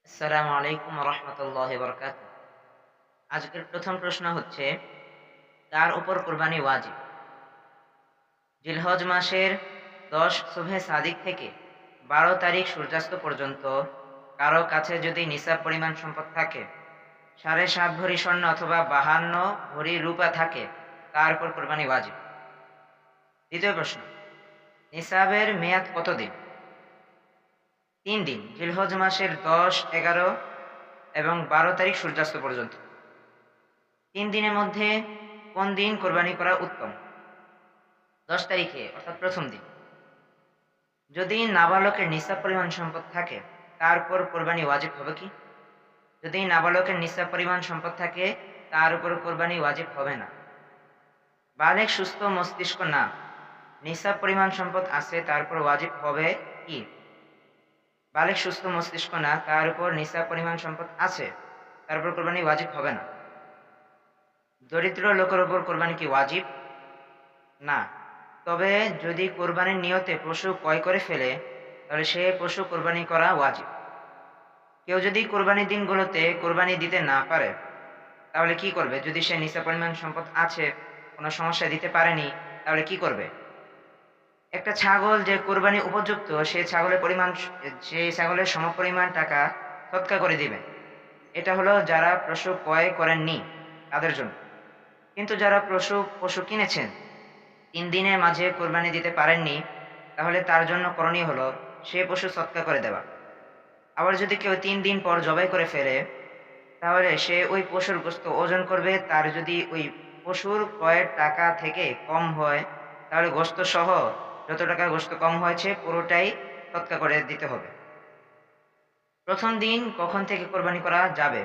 আসসালামু আলাইকুম রহমতুল্লাহ বরকাত। আজকের প্রথম প্রশ্ন হচ্ছে, কার উপর কোরবানি ওয়াজিব? জিলহজ মাসের 10 শুভে সাদিক থেকে 12 তারিখ সূর্যাস্ত পর্যন্ত কারো কাছে যদি নিসাব পরিমাণ সম্পদ থাকে, 7.5 ভরি স্বর্ণ অথবা 52 ভরি রূপা থাকে, তার উপর কোরবানি ওয়াজিব। দ্বিতীয় প্রশ্ন, নিসাবের মেয়াদ কতদিন? 3 দিন, জিলহজ মাসের 10, 11 এবং 12 তারিখ সূর্যাস্ত পর্যন্ত। 3 দিনের মধ্যে কোন দিন কোরবানি করা উত্তম? 10 তারিখে অর্থাৎ প্রথম দিন। যদি নাবালকের নিসাব পরিমাণ সম্পদ থাকে, তার উপর কোরবানি ওয়াজিব হবে কি? যদি নাবালকের নিসাব পরিমাণ সম্পদ থাকে, তার উপর কোরবানি ওয়াজিব হবে না। বালেগ সুস্থ মস্তিষ্ক না, নিসাব পরিমাণ সম্পদ আছে, তার উপর ওয়াজিব হবে কি? বালেগ সুস্থ মস্তিষ্ক না, তার উপর নিসাব পরিমাণ সম্পদ আছে, তার উপর কোরবানি ওয়াজিব হবে না। দরিদ্র লোকের উপর কোরবানি কি ওয়াজিব? না। তবে যদি কোরবানির নিয়তে পশু ক্রয় করে ফেলে, তাহলে সে পশু কোরবানি করা ওয়াজিব। কেউ যদি কোরবানির দিনগুলোতে কোরবানি দিতে না পারে, তাহলে কি করবে? যদি সে নিসাব পরিমাণ সম্পদ আছে, কোনো সমস্যা দিতে পারেনি, তাহলে কি করবে? একটা ছাগল যে কোরবানি উপযুক্ত, সেই ছাগলের সমপরিমাণ টাকা সদকা করে দিবে। এটা হলো যারা পশু ক্রয় করেননি তাদের জন্য। কিন্তু যারা পশু কিনেছেন, 3 দিনের মাঝে কোরবানি দিতে পারেননি, তাহলে তার জন্য করণীয় হলো সে পশু সৎকা করে দেওয়া। আবার যদি কেউ 3 দিন পর জবাই করে ফেলে, তাহলে সে ওই পশুর গোশত ওজন করবে। তার যদি ওই পশুর ক্রয়ের টাকা থেকে কম হয়, তাহলে গোশত সহ যত টাকা গোশত কম হয়েছে পুরোটাই সৎকা করে দিতে হবে। প্রথম দিন কখন থেকে কোরবানি করা যাবে?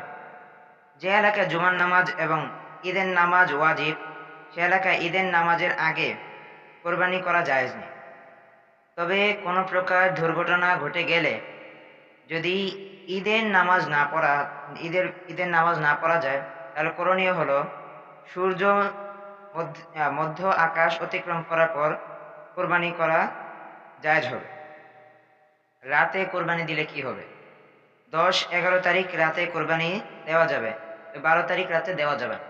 যে এলাকায় জুমার নামাজ এবং ঈদের নামাজ ওয়াজিব, সে এলাকায় ঈদের নামাজের আগে কোরবানি করা জায়েজ নেই। তবে কোনো প্রকার দুর্ঘটনা ঘটে গেলে যদি ঈদের নামাজ না পড়া ঈদের নামাজ না পড়া যায়, তাহলে করণীয় হলো সূর্য মধ্য আকাশ অতিক্রম করার পর কোরবানি করা জায়েজ হবে। রাতে কোরবানি দিলে কি হবে? 10, 11 তারিখ রাতে কোরবানি দেওয়া যাবে, 12 তারিখ রাতে দেওয়া যাবে না।